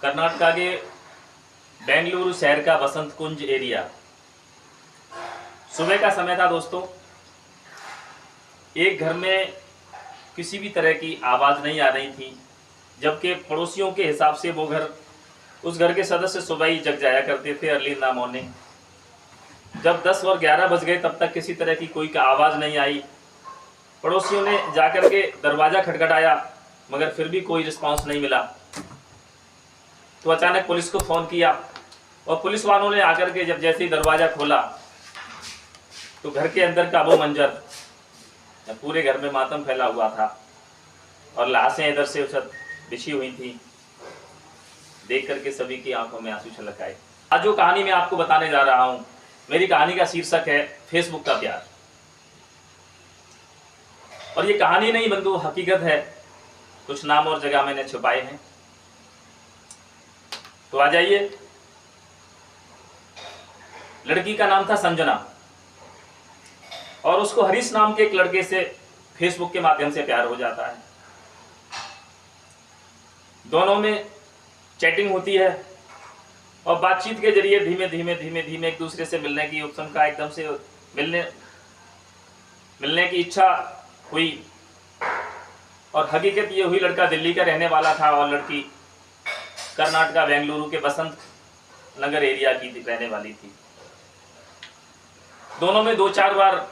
कर्नाटका के बेंगलुरु शहर का बसंत कुंज एरिया। सुबह का समय था दोस्तों। एक घर में किसी भी तरह की आवाज़ नहीं आ रही थी, जबकि पड़ोसियों के हिसाब से वो घर, उस घर के सदस्य सुबह ही जग जाया करते थे अर्ली इन द मॉर्निंग। जब 10 और 11 बज गए तब तक किसी तरह की कोई का आवाज़ नहीं आई। पड़ोसियों ने जाकर के दरवाज़ा खटखटाया मगर फिर भी कोई रिस्पांस नहीं मिला। तो अचानक पुलिस को फ़ोन किया और पुलिस वालों ने आकर के जब जैसे ही दरवाज़ा खोला तो घर के अंदर का वो मंजर, पूरे घर में मातम फैला हुआ था और लाशें इधर से उधर बिछी हुई थी। देख करके सभी की आंखों में आंसू छलक आए। आज जो कहानी मैं आपको बताने जा रहा हूँ, मेरी कहानी का शीर्षक है फेसबुक का प्यार। और ये कहानी नहीं बंधु, हकीकत है। कुछ नाम और जगह मैंने छुपाए हैं। तो आ जाइए। लड़की का नाम था संजना और उसको हरीश नाम के एक लड़के से फेसबुक के माध्यम से प्यार हो जाता है। दोनों में चैटिंग होती है और बातचीत के जरिए धीमे धीमे एक दूसरे से मिलने की उत्सुकता, एकदम से मिलने की इच्छा हुई। और हकीकत ये हुई, लड़का दिल्ली का रहने वाला था और लड़की कर्नाटका बेंगलुरु के बसंत नगर एरिया की रहने वाली थी। दोनों में 2-4 बार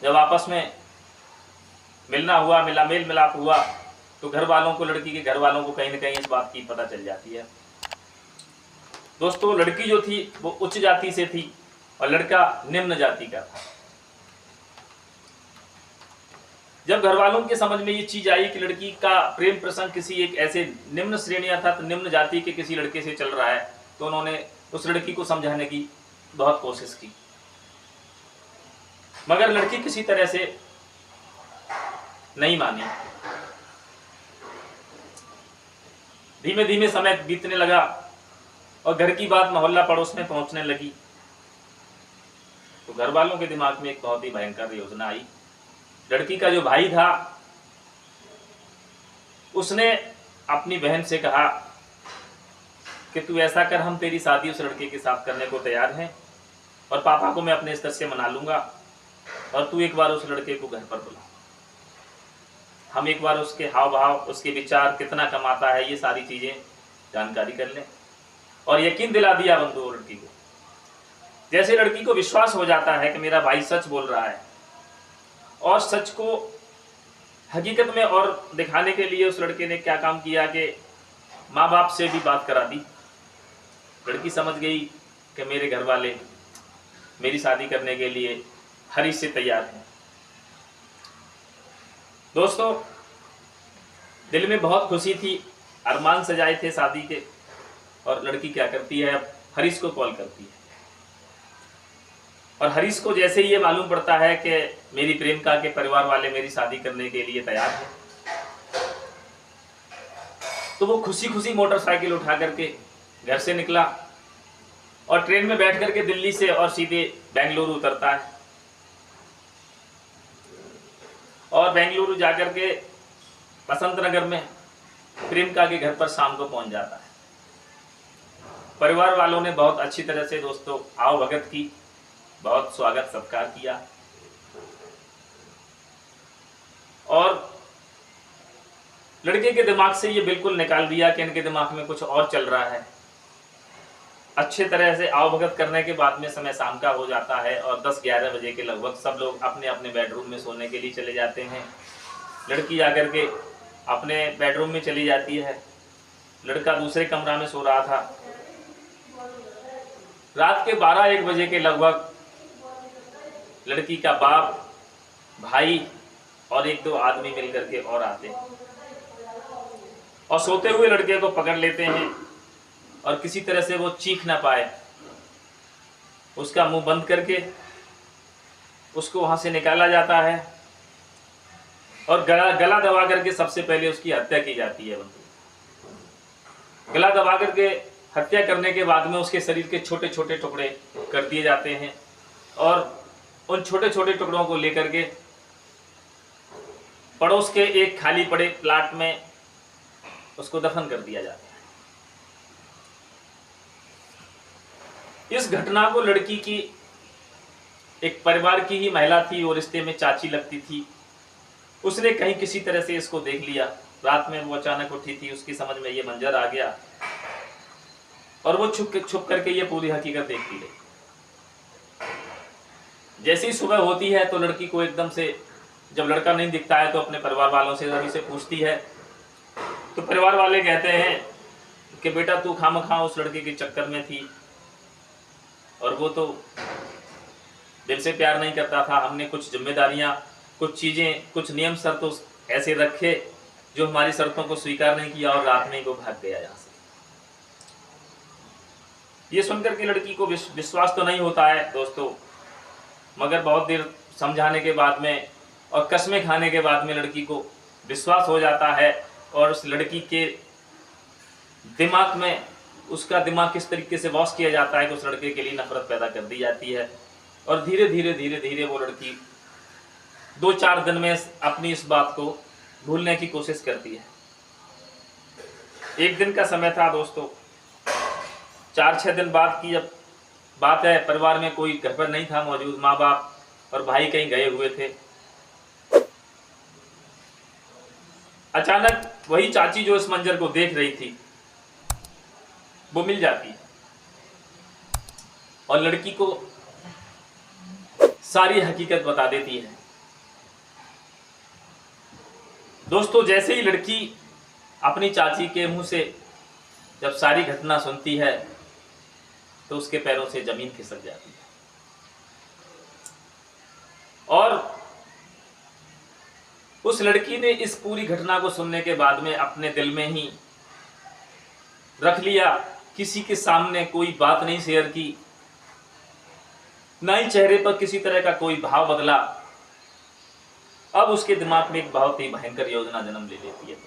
जब आपस में मिलना हुआ, मेल मिलाप हुआ तो घर वालों को, लड़की के घर वालों को कहीं ना कहीं इस बात की पता चल जाती है। दोस्तों, लड़की जो थी वो उच्च जाति से थी और लड़का निम्न जाति का था। जब घर वालों के समझ में ये चीज आई कि लड़की का प्रेम प्रसंग किसी एक ऐसे निम्न श्रेणी अर्थात निम्न जाति के किसी लड़के से चल रहा है, तो उन्होंने उस लड़की को समझाने की बहुत कोशिश की, मगर लड़की किसी तरह से नहीं मानी। धीमे धीमे समय बीतने लगा और घर की बात मोहल्ला पड़ोस में पहुंचने लगी। तो घर वालों के दिमाग में एक बहुत ही भयंकर योजना आई। लड़की का जो भाई था उसने अपनी बहन से कहा कि तू ऐसा कर, हम तेरी शादी उस लड़के के साथ करने को तैयार हैं और पापा को मैं अपने स्तर से मना लूंगा और तू एक बार उस लड़के को घर पर बुला, हम एक बार उसके हाव भाव, उसके विचार, कितना कमाता है, ये सारी चीजें जानकारी कर लें। और यकीन दिला दिया बंधु लड़की को। जैसे लड़की को विश्वास हो जाता है कि मेरा भाई सच बोल रहा है, और सच को हकीकत में और दिखाने के लिए उस लड़के ने क्या काम किया कि माँ बाप से भी बात करा दी। लड़की समझ गई कि मेरे घर वाले मेरी शादी करने के लिए हरीश से तैयार हैं। दोस्तों, दिल में बहुत खुशी थी, अरमान सजाए थे शादी के। और लड़की क्या करती है, अब हरीश को कॉल करती है और हरीश को जैसे ही ये मालूम पड़ता है कि मेरी प्रेमिका के परिवार वाले मेरी शादी करने के लिए तैयार हैं, तो वो खुशी खुशी मोटरसाइकिल उठा करके घर से निकला और ट्रेन में बैठ करके दिल्ली से और सीधे बेंगलुरु उतरता है और बेंगलुरु जाकर के बसंत नगर में प्रेमिका के घर पर शाम को पहुंच जाता है। परिवार वालों ने बहुत अच्छी तरह से दोस्तों आओ भगत की, बहुत स्वागत सत्कार किया और लड़के के दिमाग से ये बिल्कुल निकाल दिया कि इनके दिमाग में कुछ और चल रहा है। अच्छे तरह से आओ भगत करने के बाद में समय शाम का हो जाता है और 10-11 बजे के लगभग सब लोग अपने अपने बेडरूम में सोने के लिए चले जाते हैं। लड़की आकर के अपने बेडरूम में चली जाती है, लड़का दूसरे कमरा में सो रहा था। रात के 12-1 बजे के लगभग लड़की का बाप, भाई और 1-2 आदमी मिलकर के और आते हैं और सोते हुए लड़के को पकड़ लेते हैं और किसी तरह से वो चीख ना पाए, उसका मुंह बंद करके उसको वहां से निकाला जाता है और गला दबा करके सबसे पहले उसकी हत्या की जाती है। गला दबा करके हत्या करने के बाद में उसके शरीर के छोटे छोटे टुकड़े कर दिए जाते हैं और उन छोटे छोटे टुकड़ों को लेकर के पड़ोस के एक खाली पड़े प्लाट में उसको दफन कर दिया जाता है। इस घटना को लड़की की एक परिवार की ही महिला थी और रिश्ते में चाची लगती थी, उसने कहीं किसी तरह से इसको देख लिया। रात में वो अचानक उठी थी, उसकी समझ में ये मंजर आ गया और वो छुप करके ये पूरी हकीकत देखती रही। जैसे ही सुबह होती है तो लड़की को एकदम से, जब लड़का नहीं दिखता है तो अपने परिवार वालों से जरूर से पूछती है। तो परिवार वाले कहते हैं कि बेटा तू खामखा उस लड़के के चक्कर में थी और वो तो दिल से प्यार नहीं करता था। हमने कुछ जिम्मेदारियां, कुछ चीजें, कुछ नियम शर्तों ऐसे रखे जो हमारी शर्तों को स्वीकार नहीं किया और रात में ही वो भाग गया यहाँ से। ये सुनकर के लड़की को विश्वास तो नहीं होता है दोस्तों, मगर बहुत देर समझाने के बाद में और कस्में खाने के बाद में लड़की को विश्वास हो जाता है और उस लड़की के दिमाग में, उसका दिमाग किस तरीके से वॉश किया जाता है कि उस लड़के के लिए नफरत पैदा कर दी जाती है और धीरे धीरे वो लड़की 2-4 दिन में अपनी इस बात को भूलने की कोशिश करती है। एक दिन का समय था दोस्तों, 4-6 दिन बाद की जब बात है, परिवार में कोई घर पर नहीं था मौजूद, माँ बाप और भाई कहीं गए हुए थे। अचानक वही चाची जो इस मंजर को देख रही थी वो मिल जाती है और लड़की को सारी हकीकत बता देती है। दोस्तों जैसे ही लड़की अपनी चाची के मुंह से जब सारी घटना सुनती है तो उसके पैरों से जमीन खिसक जाती है और उस लड़की ने इस पूरी घटना को सुनने के बाद में अपने दिल में ही रख लिया, किसी के सामने कोई बात नहीं शेयर की, ना ही चेहरे पर किसी तरह का कोई भाव बदला। अब उसके दिमाग में एक बहुत ही भयंकर योजना जन्म ले लेती है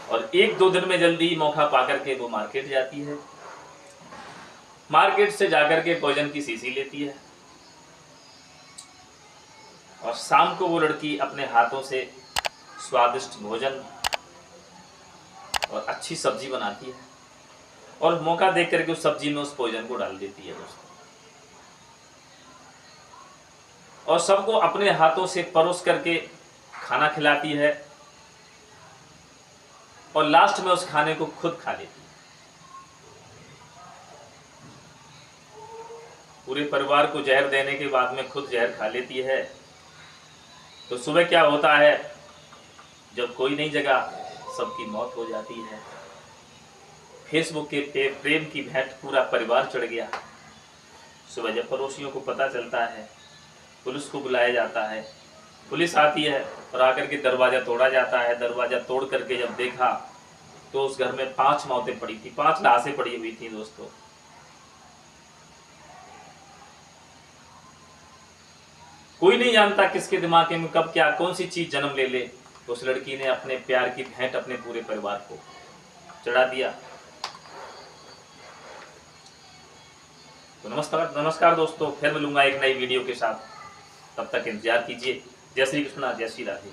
और 1-2 दिन में जल्दी ही मौका पाकर के वो मार्केट जाती है। मार्केट से जाकर के भोजन की शीशी लेती है और शाम को वो लड़की अपने हाथों से स्वादिष्ट भोजन और अच्छी सब्जी बनाती है और मौका देख करके उस सब्जी में उस भोजन को डाल देती है दोस्तों और सबको अपने हाथों से परोस करके खाना खिलाती है और लास्ट में उस खाने को खुद खा लेती है। पूरे परिवार को जहर देने के बाद में खुद जहर खा लेती है। तो सुबह क्या होता है, जब कोई नहीं जगा सबकी मौत हो जाती है। फेसबुक के प्रेम की भेंट पूरा परिवार चढ़ गया। सुबह जब पड़ोसियों को पता चलता है, पुलिस को बुलाया जाता है, पुलिस आती है और आकर के दरवाजा तोड़ा जाता है। दरवाजा तोड़ करके जब देखा तो उस घर में 5 मौतें पड़ी थी, 5 लाशें पड़ी हुई थी दोस्तों। कोई नहीं जानता किसके दिमाग में कब क्या कौन सी चीज जन्म ले ले। उस लड़की ने अपने प्यार की भेंट अपने पूरे परिवार को चढ़ा दिया। तो नमस्कार दोस्तों, फिर मिलूंगा एक नई वीडियो के साथ। तब तक इंतजार कीजिए। जय श्री कृष्णा, जय श्री राधे।